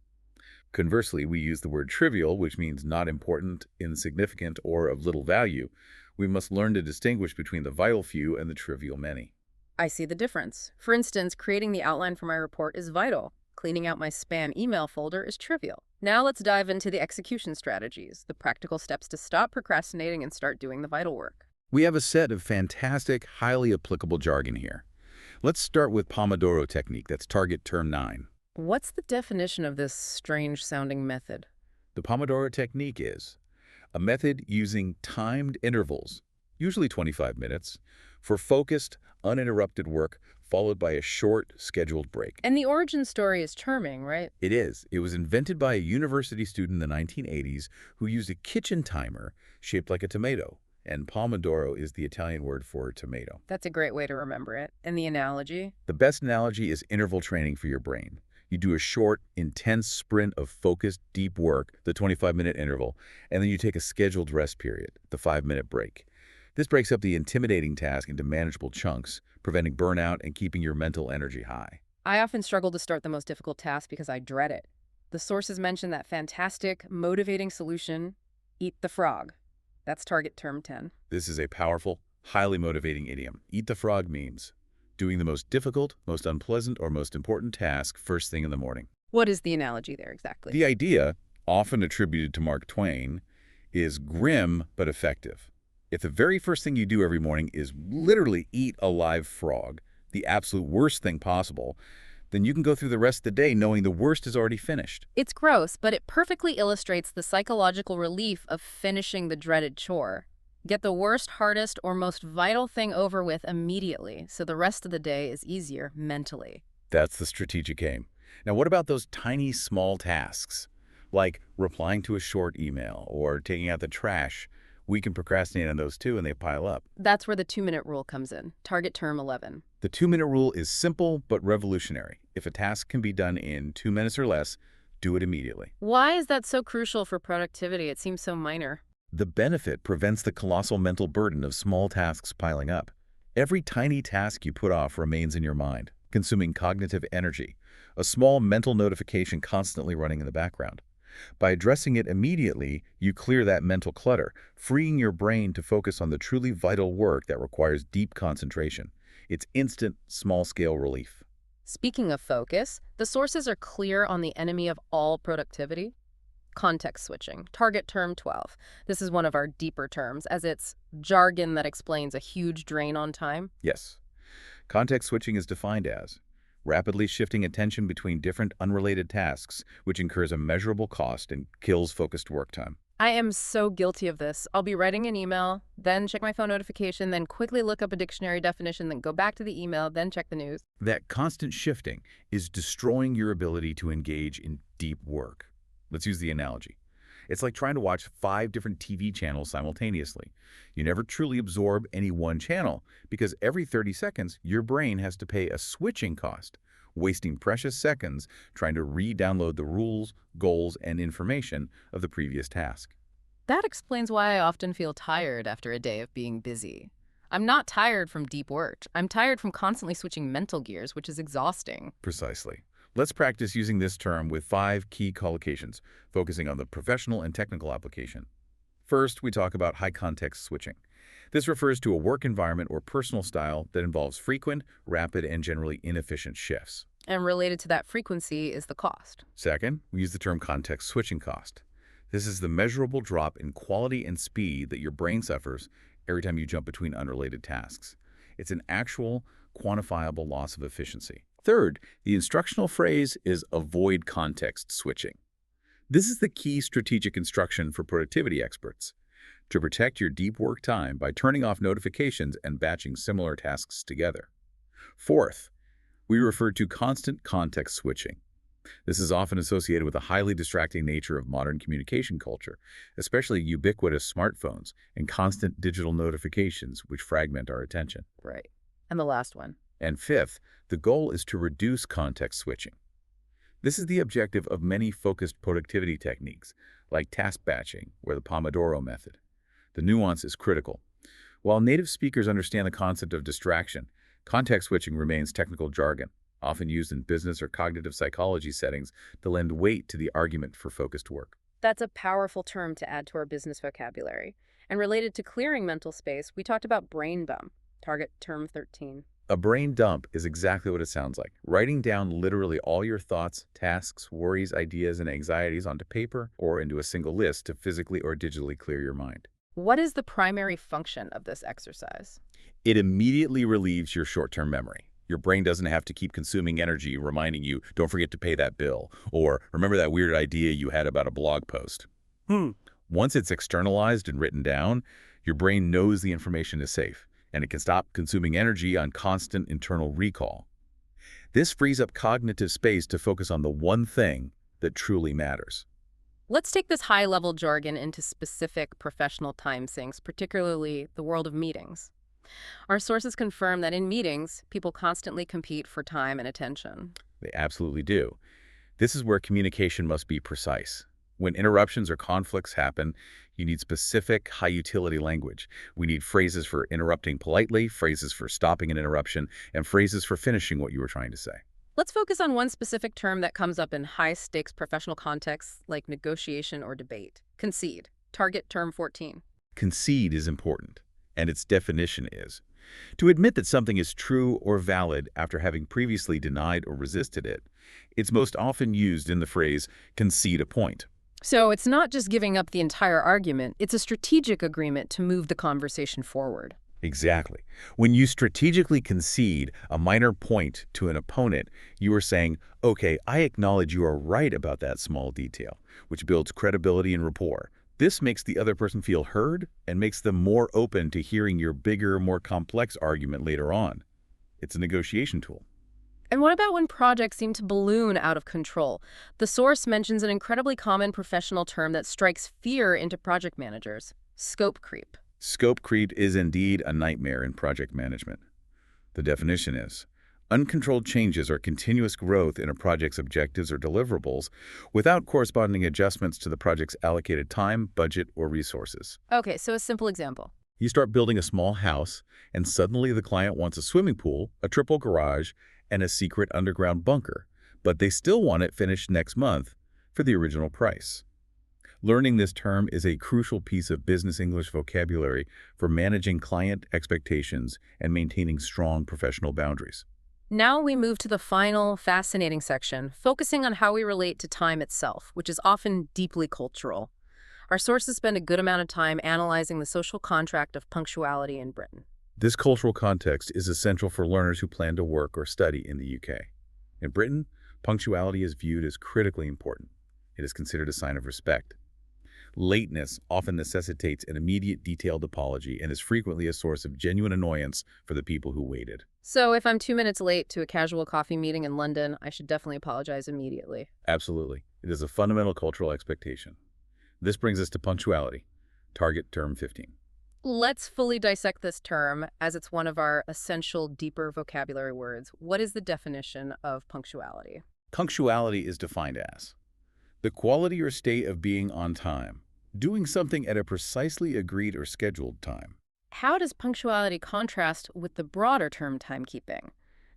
Conversely, we use the word trivial, which means not important, insignificant, or of little value. We must learn to distinguish between the vital few and the trivial many. I see the difference. For instance, creating the outline for my report is vital. Cleaning out my spam email folder is trivial. Now let's dive into the execution strategies, the practical steps to stop procrastinating and start doing the vital work. We have a set of fantastic, highly applicable jargon here. Let's start with Pomodoro technique, that's target term 9. What's the definition of this strange-sounding method? The Pomodoro technique is a method using timed intervals, usually 25 minutes, for focused, uninterrupted work, followed by a short, scheduled break. And the origin story is charming, right? It is. It was invented by a university student in the 1980s who used a kitchen timer shaped like a tomato. And Pomodoro is the Italian word for tomato. That's a great way to remember it. And the analogy? The best analogy is interval training for your brain. You do a short, intense sprint of focused, deep work, the 25-minute interval, and then you take a scheduled rest period, the 5-minute break. This breaks up the intimidating task into manageable chunks, preventing burnout and keeping your mental energy high. I often struggle to start the most difficult task because I dread it. The sources mention that fantastic, motivating solution, eat the frog. That's target term 10. This is a powerful, highly motivating idiom. Eat the frog means doing the most difficult, most unpleasant, or most important task first thing in the morning. What is the analogy there exactly? The idea, often attributed to Mark Twain, is grim but effective. If the very first thing you do every morning is literally eat a live frog, the absolute worst thing possible, then you can go through the rest of the day knowing the worst is already finished. It's gross, but it perfectly illustrates the psychological relief of finishing the dreaded chore. Get the worst, hardest, or most vital thing over with immediately, so the rest of the day is easier mentally. That's the strategic aim. Now, what about those tiny, small tasks, like replying to a short email or taking out the trash? We can procrastinate on those too, and they pile up. That's where the 2-minute rule comes in. Target term 11. The 2-minute rule is simple but revolutionary. If a task can be done in 2 minutes or less, do it immediately. Why is that so crucial for productivity? It seems so minor. The benefit prevents the colossal mental burden of small tasks piling up. Every tiny task you put off remains in your mind, consuming cognitive energy, a small mental notification constantly running in the background. By addressing it immediately, you clear that mental clutter, freeing your brain to focus on the truly vital work that requires deep concentration. It's instant, small-scale relief. Speaking of focus, the sources are clear on the enemy of all productivity. Context switching, target term 12. This is one of our deeper terms, as it's jargon that explains a huge drain on time. Yes. Context switching is defined as rapidly shifting attention between different unrelated tasks, which incurs a measurable cost and kills focused work time. I am so guilty of this. I'll be writing an email, then check my phone notification, then quickly look up a dictionary definition, then go back to the email, then check the news. That constant shifting is destroying your ability to engage in deep work. Let's use the analogy. It's like trying to watch 5 different TV channels simultaneously. You never truly absorb any one channel because every 30 seconds, your brain has to pay a switching cost, wasting precious seconds trying to re-download the rules, goals, and information of the previous task. That explains why I often feel tired after a day of being busy. I'm not tired from deep work. I'm tired from constantly switching mental gears, which is exhausting. Precisely. Let's practice using this term with 5 key collocations, focusing on the professional and technical application. First, we talk about high context switching. This refers to a work environment or personal style that involves frequent, rapid, and generally inefficient shifts. And related to that frequency is the cost. Second, we use the term context switching cost. This is the measurable drop in quality and speed that your brain suffers every time you jump between unrelated tasks. It's an actual, quantifiable loss of efficiency. Third, the instructional phrase is avoid context switching. This is the key strategic instruction for productivity experts to protect your deep work time by turning off notifications and batching similar tasks together. Fourth, we refer to constant context switching. This is often associated with the highly distracting nature of modern communication culture, especially ubiquitous smartphones and constant digital notifications which fragment our attention. Right. And the last one. And fifth, the goal is to reduce context switching. This is the objective of many focused productivity techniques, like task batching or the Pomodoro method. The nuance is critical. While native speakers understand the concept of distraction, context switching remains technical jargon, often used in business or cognitive psychology settings to lend weight to the argument for focused work. That's a powerful term to add to our business vocabulary. And related to clearing mental space, we talked about brain bump, target term 13. A brain dump is exactly what it sounds like. Writing down literally all your thoughts, tasks, worries, ideas, and anxieties onto paper or into a single list to physically or digitally clear your mind. What is the primary function of this exercise? It immediately relieves your short-term memory. Your brain doesn't have to keep consuming energy reminding you, don't forget to pay that bill, or remember that weird idea you had about a blog post. Once it's externalized and written down, your brain knows the information is safe, and it can stop consuming energy on constant internal recall. This frees up cognitive space to focus on the one thing that truly matters. Let's take this high-level jargon into specific professional time sinks, particularly the world of meetings. Our sources confirm that in meetings, people constantly compete for time and attention. They absolutely do. This is where communication must be precise. When interruptions or conflicts happen, you need specific, high-utility language. We need phrases for interrupting politely, phrases for stopping an interruption, and phrases for finishing what you were trying to say. Let's focus on one specific term that comes up in high-stakes professional contexts like negotiation or debate. Concede. Target term 14. Concede is important, and its definition is to admit that something is true or valid after having previously denied or resisted it. It's most often used in the phrase, concede a point. So it's not just giving up the entire argument, it's a strategic agreement to move the conversation forward. Exactly. When you strategically concede a minor point to an opponent, you are saying, okay, I acknowledge you are right about that small detail, which builds credibility and rapport. This makes the other person feel heard and makes them more open to hearing your bigger, more complex argument later on. It's a negotiation tool. And what about when projects seem to balloon out of control? The source mentions an incredibly common professional term that strikes fear into project managers: scope creep. Scope creep is indeed a nightmare in project management. The definition is uncontrolled changes or continuous growth in a project's objectives or deliverables without corresponding adjustments to the project's allocated time, budget, or resources. Okay, so a simple example. You start building a small house, and suddenly the client wants a swimming pool, a triple garage, and a secret underground bunker, but they still want it finished next month for the original price. Learning this term is a crucial piece of business English vocabulary for managing client expectations and maintaining strong professional boundaries. Now we move to the final, fascinating section, focusing on how we relate to time itself, which is often deeply cultural. Our sources spend a good amount of time analyzing the social contract of punctuality in Britain. This cultural context is essential for learners who plan to work or study in the UK. In Britain, punctuality is viewed as critically important. It is considered a sign of respect. Lateness often necessitates an immediate detailed apology and is frequently a source of genuine annoyance for the people who waited. So if I'm 2 minutes late to a casual coffee meeting in London, I should definitely apologize immediately. Absolutely. It is a fundamental cultural expectation. This brings us to punctuality, target term 15. Let's fully dissect this term, as it's one of our essential, deeper vocabulary words. What is the definition of punctuality? Punctuality is defined as the quality or state of being on time, doing something at a precisely agreed or scheduled time. how does punctuality contrast with the broader term timekeeping?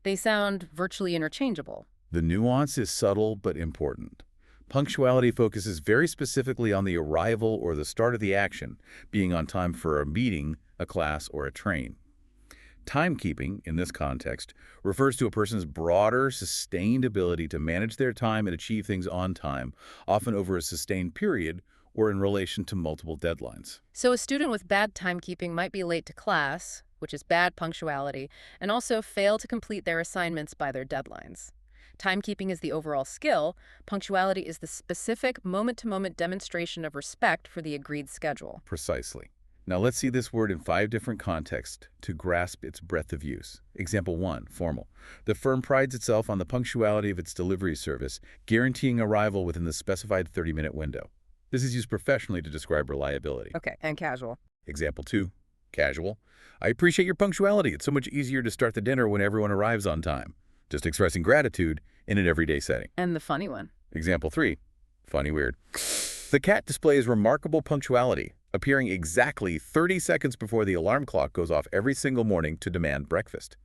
They sound virtually interchangeable. The nuance is subtle but important. Punctuality focuses very specifically on the arrival or the start of the action, being on time for a meeting, a class, or a train. Timekeeping, in this context, refers to a person's broader, sustained ability to manage their time and achieve things on time, often over a sustained period or in relation to multiple deadlines. So a student with bad timekeeping might be late to class, which is bad punctuality, and also fail to complete their assignments by their deadlines. Timekeeping is the overall skill. Punctuality is the specific moment-to-moment demonstration of respect for the agreed schedule. Precisely. Now let's see this word in 5 different contexts to grasp its breadth of use. Example 1, formal. The firm prides itself on the punctuality of its delivery service, guaranteeing arrival within the specified 30-minute window. This is used professionally to describe reliability. Okay, and casual. Example 2, casual. I appreciate your punctuality. It's so much easier to start the dinner when everyone arrives on time. Just expressing gratitude in an everyday setting. And the funny one. Example 3, funny weird. The cat displays remarkable punctuality, appearing exactly 30 seconds before the alarm clock goes off every single morning to demand breakfast,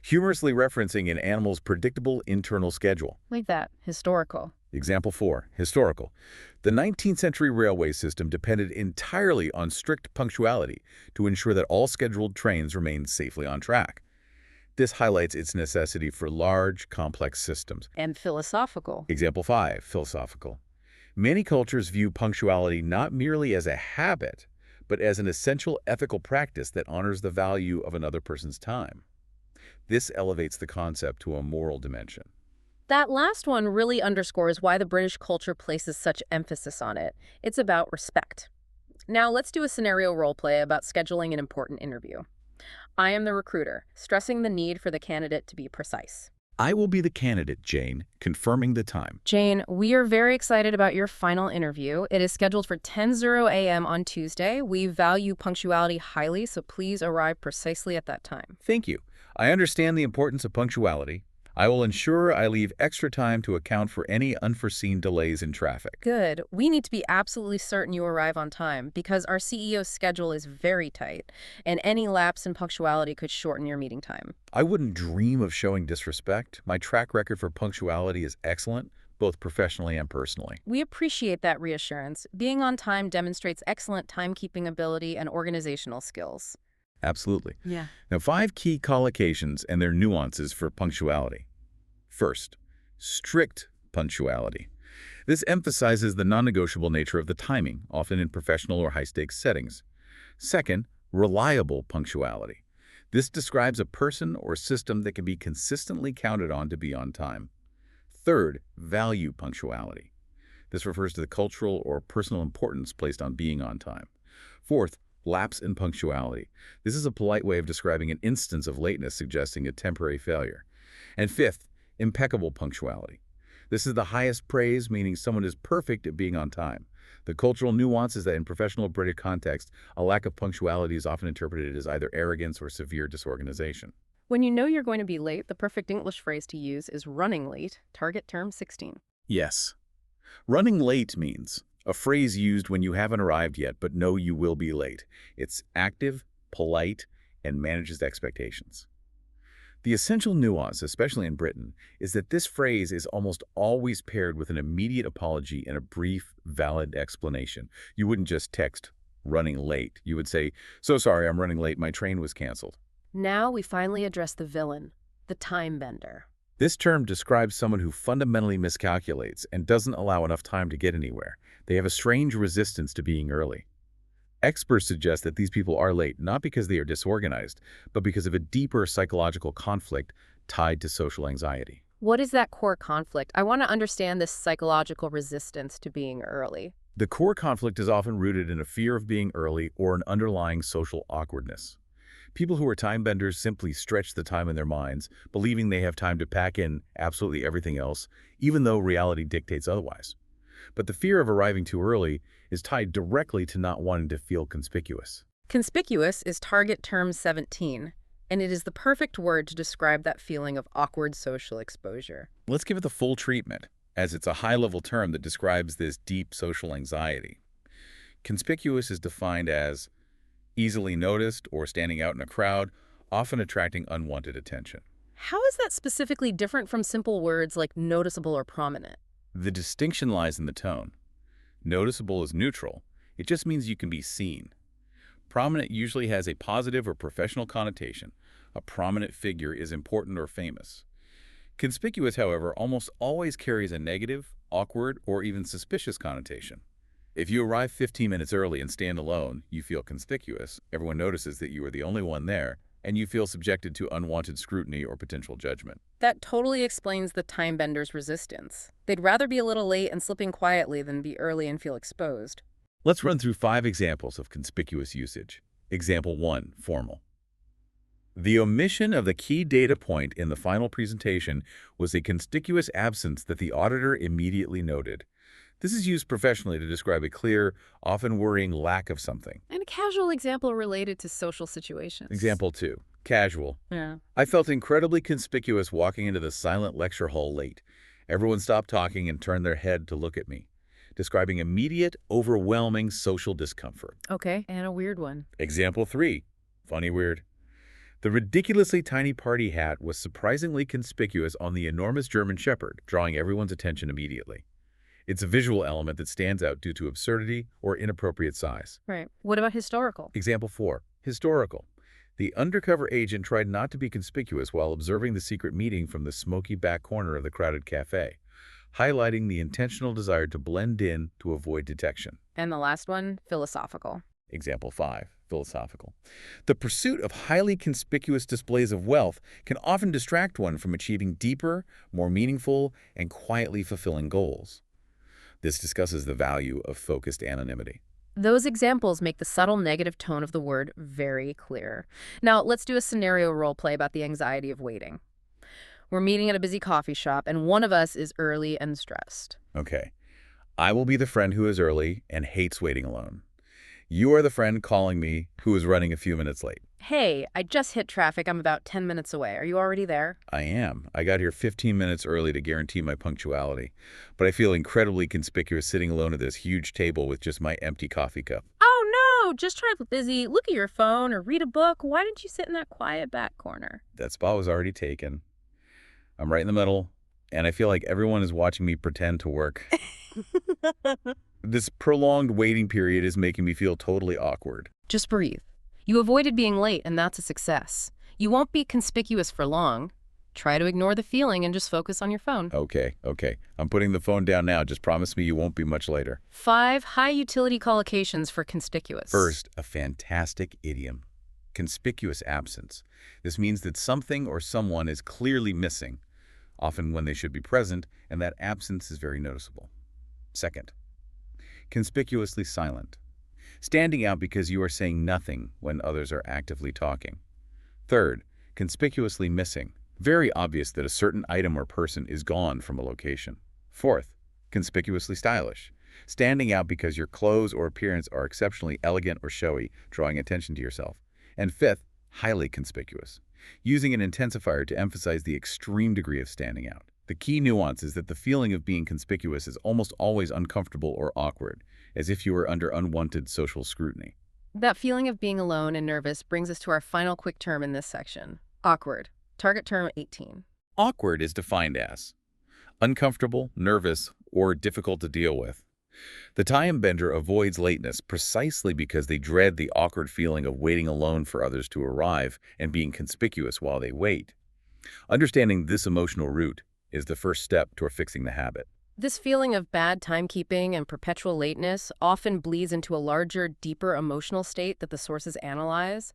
humorously referencing an animal's predictable internal schedule. Like that. Historical. Example 4, historical. The 19th century railway system depended entirely on strict punctuality to ensure that all scheduled trains remained safely on track. This highlights its necessity for large, complex systems. And philosophical. Example 5, philosophical. Many cultures view punctuality not merely as a habit, but as an essential ethical practice that honors the value of another person's time. This elevates the concept to a moral dimension. That last one really underscores why the British culture places such emphasis on it. It's about respect. Now let's do a scenario role play about scheduling an important interview. I am the recruiter, stressing the need for the candidate to be precise. I will be the candidate, Jane, confirming the time. Jane, we are very excited about your final interview. It is scheduled for 10:00 a.m. on Tuesday. We value punctuality highly, so please arrive precisely at that time. Thank you. I understand the importance of punctuality. I will ensure I leave extra time to account for any unforeseen delays in traffic. Good. We need to be absolutely certain you arrive on time because our CEO's schedule is very tight, and any lapse in punctuality could shorten your meeting time. I wouldn't dream of showing disrespect. My track record for punctuality is excellent, both professionally and personally. We appreciate that reassurance. Being on time demonstrates excellent timekeeping ability and organizational skills. Absolutely. Yeah. Now, 5 key collocations and their nuances for punctuality. First, strict punctuality. This emphasizes the non-negotiable nature of the timing, often in professional or high-stakes settings. Second, reliable punctuality. This describes a person or system that can be consistently counted on to be on time. Third, value punctuality. This refers to the cultural or personal importance placed on being on time. Fourth, lapse in punctuality. This is a polite way of describing an instance of lateness suggesting a temporary failure. And fifth, impeccable punctuality. This is the highest praise, meaning someone is perfect at being on time. The cultural nuance is that in professional British context, a lack of punctuality is often interpreted as either arrogance or severe disorganization. When you know you're going to be late, the perfect English phrase to use is running late, target term 16. Yes. Running late means a phrase used when you haven't arrived yet but know you will be late. It's active, polite, and manages expectations. The essential nuance, especially in Britain, is that this phrase is almost always paired with an immediate apology and a brief, valid explanation. You wouldn't just text, running late. You would say, so sorry, I'm running late, my train was canceled. Now we finally address the villain, the time bender. This term describes someone who fundamentally miscalculates and doesn't allow enough time to get anywhere. They have a strange resistance to being early. Experts suggest that these people are late not because they are disorganized, but because of a deeper psychological conflict tied to social anxiety. What is that core conflict? I want to understand this psychological resistance to being early. The core conflict is often rooted in a fear of being early or an underlying social awkwardness. People who are time benders simply stretch the time in their minds, believing they have time to pack in absolutely everything else, even though reality dictates otherwise. But the fear of arriving too early is tied directly to not wanting to feel conspicuous. Conspicuous is target term 17, and it is the perfect word to describe that feeling of awkward social exposure. Let's give it the full treatment, as it's a high-level term that describes this deep social anxiety. Conspicuous is defined as easily noticed or standing out in a crowd, often attracting unwanted attention. How is that specifically different from simple words like noticeable or prominent? The distinction lies in the tone. Noticeable is neutral. It just means you can be seen. Prominent usually has a positive or professional connotation. A prominent figure is important or famous. Conspicuous, however, almost always carries a negative, awkward, or even suspicious connotation. If you arrive 15 minutes early and stand alone, you feel conspicuous. Everyone notices that you are the only one there, and you feel subjected to unwanted scrutiny or potential judgment. That totally explains the time bender's resistance. They'd rather be a little late and slip in quietly than be early and feel exposed. Let's run through 5 examples of conspicuous usage. Example 1, formal. The omission of the key data point in the final presentation was a conspicuous absence that the auditor immediately noted. This is used professionally to describe a clear, often worrying lack of something. And a casual example related to social situations. Example 2, casual. Yeah. I felt incredibly conspicuous walking into the silent lecture hall late. Everyone stopped talking and turned their head to look at me, describing immediate, overwhelming social discomfort. Okay, and a weird one. Example 3, funny weird. The ridiculously tiny party hat was surprisingly conspicuous on the enormous German Shepherd, drawing everyone's attention immediately. It's a visual element that stands out due to absurdity or inappropriate size. Right. What about historical? Example 4, historical. The undercover agent tried not to be conspicuous while observing the secret meeting from the smoky back corner of the crowded cafe, highlighting the intentional desire to blend in to avoid detection. And the last one, philosophical. Example 5, philosophical. The pursuit of highly conspicuous displays of wealth can often distract one from achieving deeper, more meaningful, and quietly fulfilling goals. This discusses the value of focused anonymity. Those examples make the subtle negative tone of the word very clear. Now, let's do a scenario role play about the anxiety of waiting. We're meeting at a busy coffee shop, and one of us is early and stressed. Okay. I will be the friend who is early and hates waiting alone. You are the friend calling me who is running a few minutes late. Hey, I just hit traffic. I'm about 10 minutes away. Are you already there? I am. I got here 15 minutes early to guarantee my punctuality, but I feel incredibly conspicuous sitting alone at this huge table with just my empty coffee cup. Oh no, just try to be busy. Look at your phone or read a book. Why didn't you sit in that quiet back corner? That spot was already taken. I'm right in the middle, and I feel like everyone is watching me pretend to work. This prolonged waiting period is making me feel totally awkward. Just breathe. You avoided being late, and that's a success. You won't be conspicuous for long. Try to ignore the feeling and just focus on your phone. Okay. I'm putting the phone down now. Just promise me you won't be much later. 5 high-utility collocations for conspicuous. First, a fantastic idiom. Conspicuous absence. This means that something or someone is clearly missing, often when they should be present, and that absence is very noticeable. Second, conspicuously silent. Standing out because you are saying nothing when others are actively talking. Third, conspicuously missing. Very obvious that a certain item or person is gone from a location. Fourth, conspicuously stylish. Standing out because your clothes or appearance are exceptionally elegant or showy, drawing attention to yourself. And fifth, highly conspicuous. Using an intensifier to emphasize the extreme degree of standing out. The key nuance is that the feeling of being conspicuous is almost always uncomfortable or awkward, as if you were under unwanted social scrutiny. That feeling of being alone and nervous brings us to our final quick term in this section. Awkward. Target term 18. Awkward is defined as uncomfortable, nervous, or difficult to deal with. The time bender avoids lateness precisely because they dread the awkward feeling of waiting alone for others to arrive and being conspicuous while they wait. Understanding this emotional root is the first step toward fixing the habit. This feeling of bad timekeeping and perpetual lateness often bleeds into a larger, deeper emotional state that the sources analyze,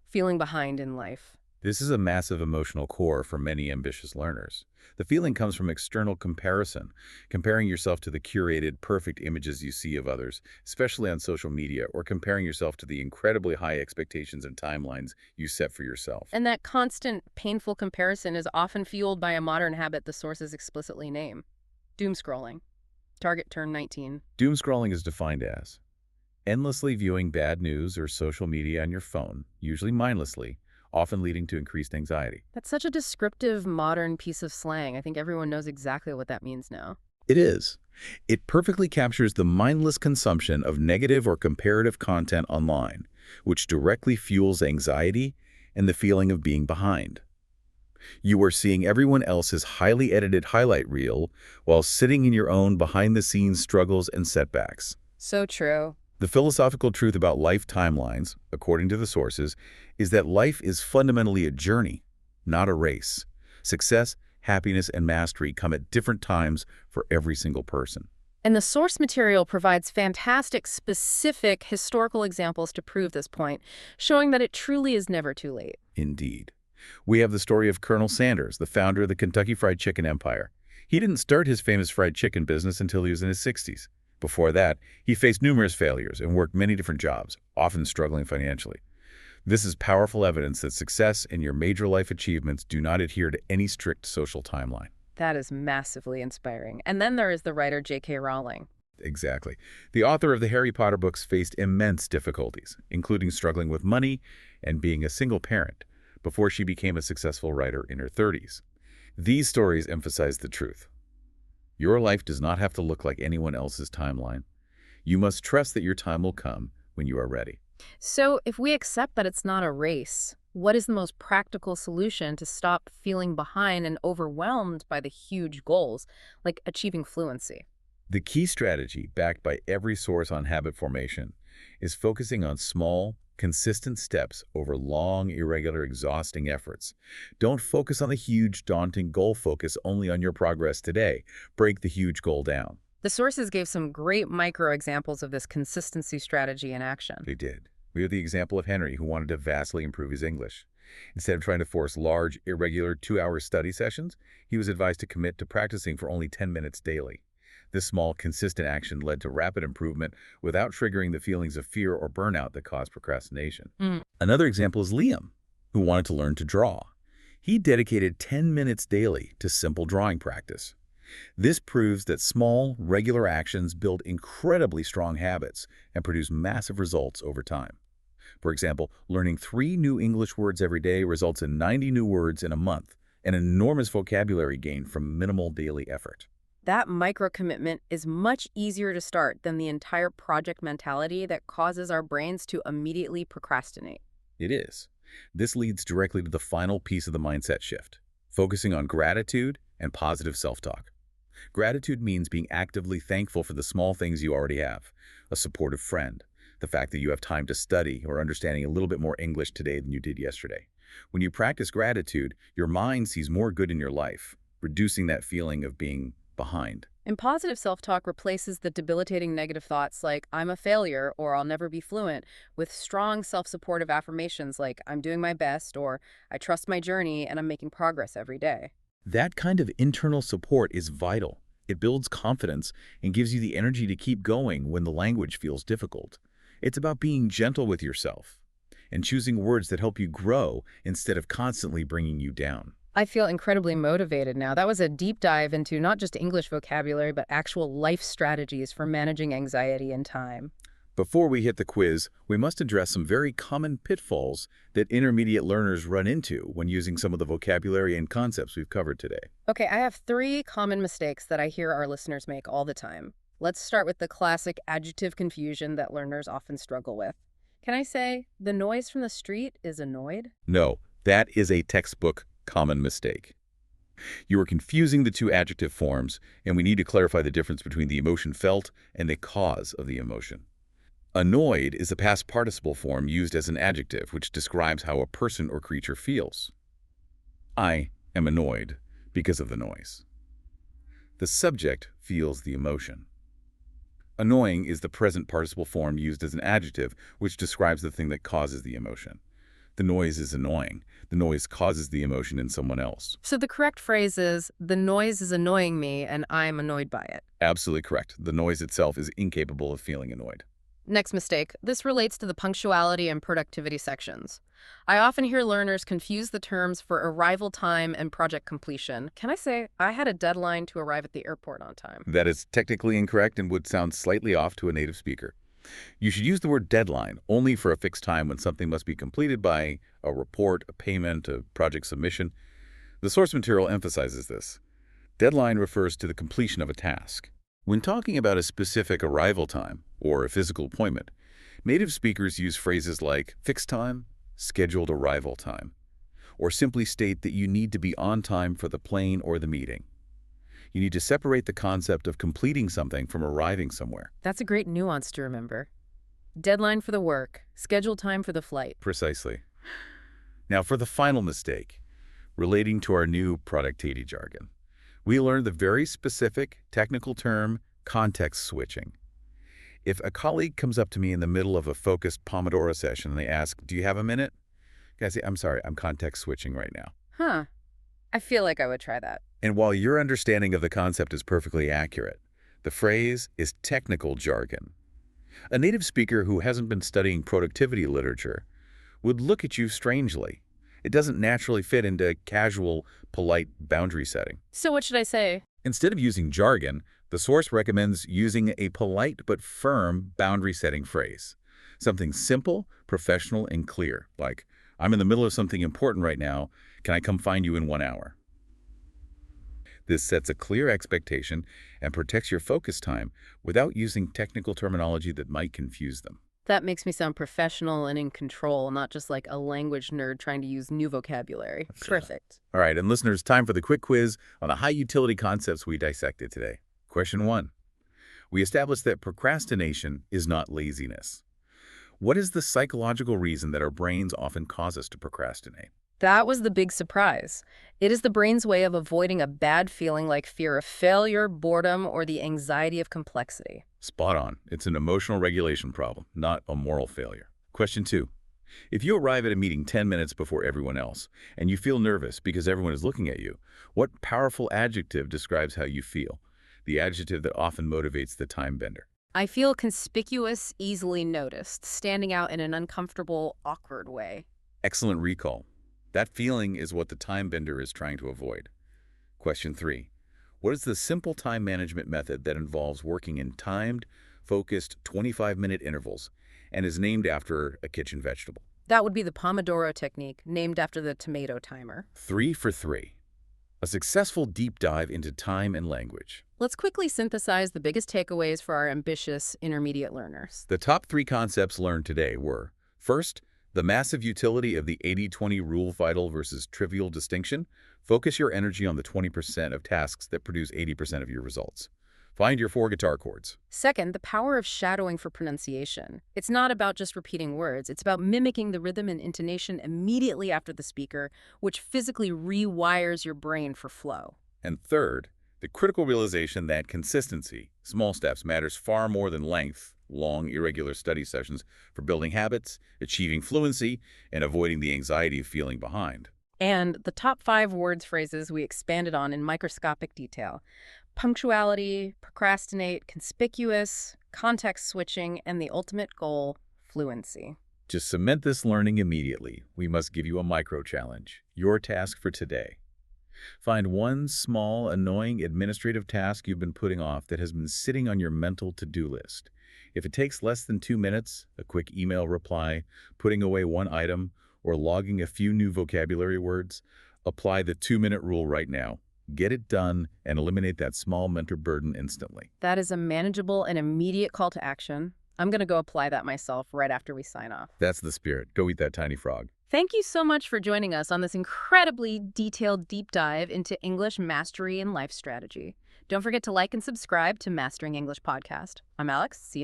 feeling behind in life. This is a massive emotional core for many ambitious learners. The feeling comes from external comparison, comparing yourself to the curated, perfect images you see of others, especially on social media, or comparing yourself to the incredibly high expectations and timelines you set for yourself. And that constant, painful comparison is often fueled by a modern habit the sources explicitly name. Doom scrolling. Target term 19. Doom scrolling is defined as endlessly viewing bad news or social media on your phone, usually mindlessly, often leading to increased anxiety. That's such a descriptive modern piece of slang. I think everyone knows exactly what that means now. It is. It perfectly captures the mindless consumption of negative or comparative content online, which directly fuels anxiety and the feeling of being behind. You are seeing everyone else's highly edited highlight reel while sitting in your own behind-the-scenes struggles and setbacks. So true. The philosophical truth about life timelines, according to the sources, is that life is fundamentally a journey, not a race. Success, happiness, and mastery come at different times for every single person. And the source material provides fantastic, specific historical examples to prove this point, showing that it truly is never too late. Indeed. We have the story of Colonel Sanders, the founder of the Kentucky Fried Chicken empire. He didn't start his famous fried chicken business until he was in his 60s. Before that, he faced numerous failures and worked many different jobs, often struggling financially. This is powerful evidence that success and your major life achievements do not adhere to any strict social timeline. That is massively inspiring. And then there is the writer J.K. Rowling. Exactly. The author of the Harry Potter books faced immense difficulties, including struggling with money and being a single parent, before she became a successful writer in her 30s. These stories emphasize the truth. Your life does not have to look like anyone else's timeline. You must trust that your time will come when you are ready. So if we accept that it's not a race, what is the most practical solution to stop feeling behind and overwhelmed by the huge goals, like achieving fluency? The key strategy, backed by every source on habit formation, is focusing on small, consistent steps over long, irregular, exhausting efforts. Don't focus on the huge, daunting goal. Focus only on your progress today. Break the huge goal down. The sources gave some great micro examples of this consistency strategy in action. They did. We have the example of Henry, who wanted to vastly improve his English. Instead of trying to force large, irregular 2-hour study sessions, he was advised to commit to practicing for only 10 minutes daily. This small, consistent action led to rapid improvement without triggering the feelings of fear or burnout that cause procrastination. Another example is Liam, who wanted to learn to draw. He dedicated 10 minutes daily to simple drawing practice. This proves that small, regular actions build incredibly strong habits and produce massive results over time. For example, learning 3 new English words every day results in 90 new words in a month, an enormous vocabulary gain from minimal daily effort. That micro-commitment is much easier to start than the entire project mentality that causes our brains to immediately procrastinate. It is. This leads directly to the final piece of the mindset shift, focusing on gratitude and positive self-talk. Gratitude means being actively thankful for the small things you already have: a supportive friend, the fact that you have time to study, or understanding a little bit more English today than you did yesterday. When you practice gratitude, your mind sees more good in your life, reducing that feeling of being behind. And positive self-talk replaces the debilitating negative thoughts like, I'm a failure or I'll never be fluent, with strong self-supportive affirmations like, I'm doing my best, or I trust my journey and I'm making progress every day. That kind of internal support is vital. It builds confidence and gives you the energy to keep going when the language feels difficult. It's about being gentle with yourself and choosing words that help you grow instead of constantly bringing you down. I feel incredibly motivated now. That was a deep dive into not just English vocabulary, but actual life strategies for managing anxiety and time. Before we hit the quiz, we must address some very common pitfalls that intermediate learners run into when using some of the vocabulary and concepts we've covered today. Okay, I have 3 common mistakes that I hear our listeners make all the time. Let's start with the classic adjective confusion that learners often struggle with. Can I say, the noise from the street is annoyed? No, that is a textbook common mistake. You are confusing the 2 adjective forms, and we need to clarify the difference between the emotion felt and the cause of the emotion. Annoyed is the past participle form used as an adjective, which describes how a person or creature feels. I am annoyed because of the noise. The subject feels the emotion. Annoying is the present participle form used as an adjective, which describes the thing that causes the emotion. The noise is annoying. The noise causes the emotion in someone else. So the correct phrase is, the noise is annoying me and I'm annoyed by it. Absolutely correct. The noise itself is incapable of feeling annoyed. Next mistake. This relates to the punctuality and productivity sections. I often hear learners confuse the terms for arrival time and project completion. Can I say, I had a deadline to arrive at the airport on time? That is technically incorrect and would sound slightly off to a native speaker. You should use the word deadline only for a fixed time when something must be completed by a report, a payment, a project submission. The source material emphasizes this. Deadline refers to the completion of a task. When talking about a specific arrival time or a physical appointment, native speakers use phrases like fixed time, scheduled arrival time, or simply state that you need to be on time for the plane or the meeting. You need to separate the concept of completing something from arriving somewhere. That's a great nuance to remember. Deadline for the work, scheduled time for the flight. Precisely. Now for the final mistake, relating to our new productivity jargon. We learned the very specific technical term context switching. If a colleague comes up to me in the middle of a focused Pomodoro session and they ask, "Do you have a minute?" I say, "I'm sorry, I'm context switching right now." Huh. I feel like I would try that. And while your understanding of the concept is perfectly accurate, the phrase is technical jargon. A native speaker who hasn't been studying productivity literature would look at you strangely. It doesn't naturally fit into casual, polite boundary setting. So what should I say? Instead of using jargon, the source recommends using a polite but firm boundary-setting phrase. Something simple, professional, and clear, like, "I'm in the middle of something important right now. Can I come find you in 1 hour?" This sets a clear expectation and protects your focus time without using technical terminology that might confuse them. That makes me sound professional and in control, not just like a language nerd trying to use new vocabulary. Perfect. All right, and listeners, time for the quick quiz on the high-utility concepts we dissected today. Question 1. We established that procrastination is not laziness. What is the psychological reason that our brains often cause us to procrastinate? That was the big surprise. It is the brain's way of avoiding a bad feeling like fear of failure, boredom, or the anxiety of complexity. Spot on. It's an emotional regulation problem, not a moral failure. Question 2. If you arrive at a meeting 10 minutes before everyone else, and you feel nervous because everyone is looking at you, what powerful adjective describes how you feel? The adjective that often motivates the time bender. I feel conspicuous, easily noticed, standing out in an uncomfortable, awkward way. Excellent recall. That feeling is what the time bender is trying to avoid. Question 3. What is the simple time management method that involves working in timed, focused 25-minute intervals and is named after a kitchen vegetable? That would be the Pomodoro technique, named after the tomato timer. 3 for 3. A successful deep dive into time and language. Let's quickly synthesize the biggest takeaways for our ambitious intermediate learners. The top 3 concepts learned today were, first, the massive utility of the 80-20 rule, vital versus trivial distinction. Focus your energy on the 20% of tasks that produce 80% of your results. Find your 4 guitar chords. Second, the power of shadowing for pronunciation. It's not about just repeating words. It's about mimicking the rhythm and intonation immediately after the speaker, which physically rewires your brain for flow. And third, the critical realization that consistency, small steps, matters far more than length, long, irregular study sessions for building habits, achieving fluency, and avoiding the anxiety of feeling behind. And the top 5 words phrases we expanded on in microscopic detail: punctuality, procrastinate, conspicuous, context switching, and the ultimate goal, fluency. To cement this learning immediately, we must give you a micro-challenge, your task for today. Find one small, annoying administrative task you've been putting off that has been sitting on your mental to-do list. If it takes less than 2 minutes, a quick email reply, putting away one item, or logging a few new vocabulary words, apply the 2-minute rule right now. Get it done and eliminate that small mental burden instantly. That is a manageable and immediate call to action. I'm going to go apply that myself right after we sign off. That's the spirit. Go eat that tiny frog. Thank you so much for joining us on this incredibly detailed deep dive into English mastery and life strategy. Don't forget to like and subscribe to Mastering English Podcast. I'm Alex. See you.